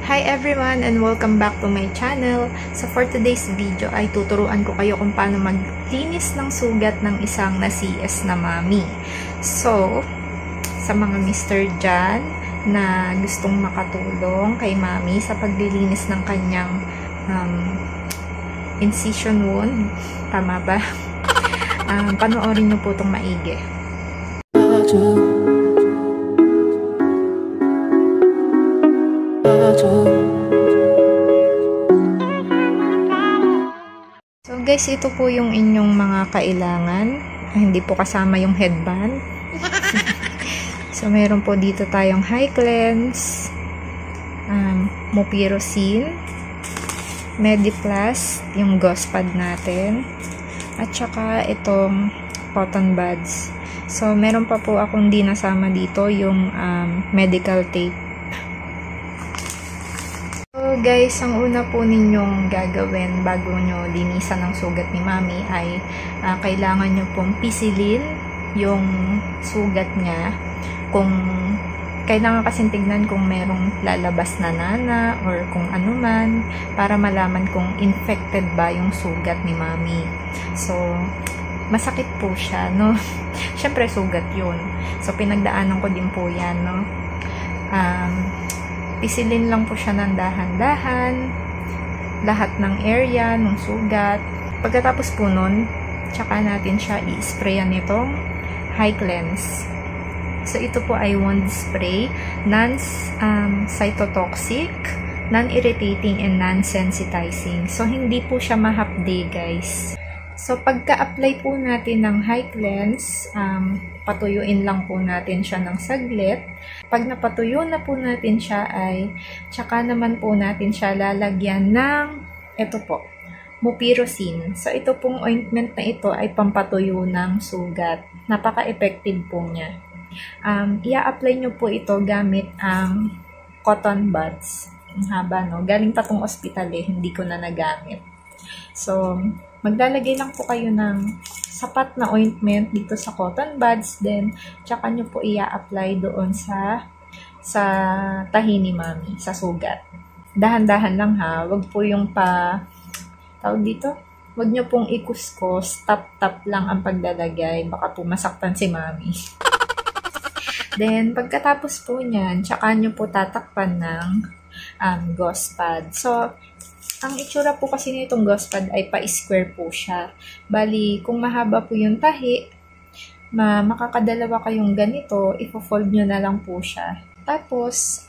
Hi everyone and welcome back to my channel. So for today's video ay tuturuan ko kayo kung paano maglinis ng sugat ng isang na-CS na mami. So, sa mga mister dyan na gustong makatulong kay mami sa paglilinis ng kanyang incision wound, tama ba? Panoorin nyo po itong maigi. So guys, ito po yung inyong mga kailangan. Hindi po kasama yung headband. So meron po dito tayong Hyclens, Mupirocin, Mediplast, yung gauze pad natin, at saka itong cotton buds. So meron pa po akong di nasama dito yung medical tape. So guys, ang una po ninyong gagawin bago nyo linisan ng sugat ni mami ay kailangan nyo pong pisilin yung sugat niya. Kung kailangan kasing tignan kung merong lalabas na nana or kung ano man para malaman kung infected ba yung sugat ni mami. So masakit po siya, no? Syempre sugat yun. So pinagdaanan ko din po yan, no? Pisilin lang po siya ng dahan-dahan, lahat ng area ng sugat. Pagkatapos po nun, tsaka natin siya i-sprayan nitong Hyclens. So ito po ay wound spray, non-cytotoxic, non-irritating, and non-sensitizing. So hindi po siya mahapde, guys. So pagka-apply po natin ng Hyclens, patuyuin lang po natin siya ng saglit. Pag napatuyo na po natin siya ay tsaka naman po natin siya lalagyan ng ito po, Mupirocin. So ito pong ointment na ito ay pampatuyo ng sugat. Napaka-effective po niya. I-apply nyo po ito gamit ang cotton buds. Ang haba, no? Galing pa tong ospital hindi ko na nagamit. So maglalagay lang po kayo ng sapat na ointment dito sa cotton buds, then tsaka nyo po i-apply doon sa tahi ni mami, sa sugat. Dahan-dahan lang ha, wag po yung tawag dito, wag nyo pong ikuskus, tap-tap lang ang paglalagay, baka po masaktan si mami. Then pagkatapos po nyan, tsaka nyo po tatakpan ng gauze pad. So ang itsura po kasi nitong gauze pad ay pa-square po siya. Bali, kung mahaba po yung tahi, makakadalawa kayong ganito, ifo-fold nyo na lang po siya. Tapos,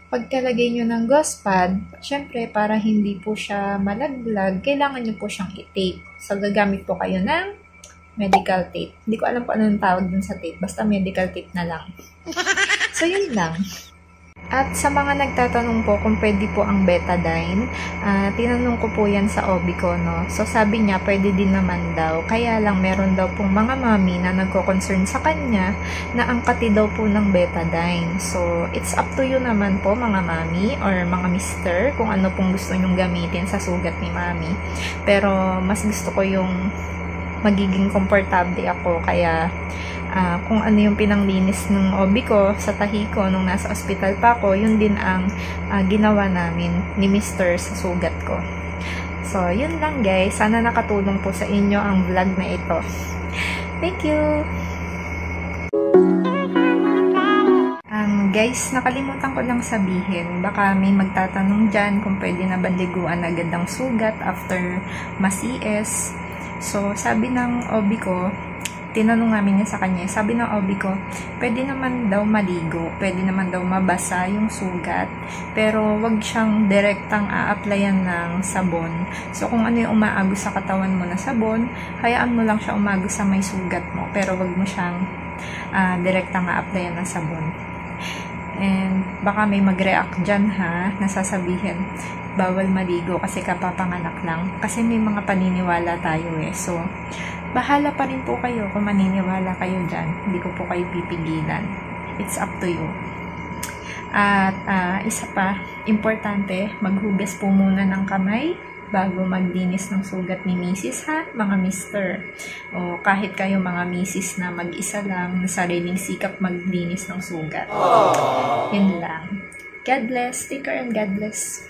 pagkalagay nyo ng gauze pad, syempre, para hindi po siya malaglag, kailangan nyo po siyang i-tape. So, gagamit po kayo ng medical tape. Hindi ko alam kung anong tawag dun sa tape. Basta medical tape na lang. So, yun lang. At sa mga nagtatanong po kung pwede po ang betadine, tinanong ko po yan sa OB ko, no? So sabi niya pwede din naman daw, kaya lang meron daw pong mga mami na nagko-concern sa kanya na ang kati daw po ng betadine. So it's up to you naman po mga mami or mga mister kung ano pong gusto nyong gamitin sa sugat ni mami. Pero mas gusto ko yung magiging komportable ako, kaya kung ano yung pinanglinis ng OB ko sa tahi ko nung nasa ospital pa ako, yun din ang ginawa namin ni Mr. sa sugat ko. So, yun lang guys. Sana nakatulong po sa inyo ang vlog na ito. Thank you! Guys, nakalimutan ko lang sabihin, baka may magtatanong dyan kung pwede na ba liguan agad ang sugat after ma-CS. So, sabi ng OB ko, tinanong namin niya sa kanya, sabi ng OB ko, pwede naman daw maligo, pwede naman daw mabasa yung sugat, pero wag siyang direktang a-applyan ng sabon. So, kung ano yung umaagos sa katawan mo na sabon, hayaan mo lang siya umagos sa may sugat mo, pero wag mo siyang direktang a-applyan ng sabon. And baka may mag-react dyan ha, nasasabihin, bawal maligo kasi kapapanganak lang. Kasi may mga paniniwala tayo So, bahala pa rin po kayo kung maniniwala kayo dyan. Hindi ko po kayo pipigilan. It's up to you. At isa pa, importante, maghugas po muna ng kamay bago maglinis ng sugat ni misis, ha, mga mister. O kahit kayo mga misis na mag-isa lang, na sariling sikap maglinis ng sugat. Yun lang. God bless. Take care and God bless.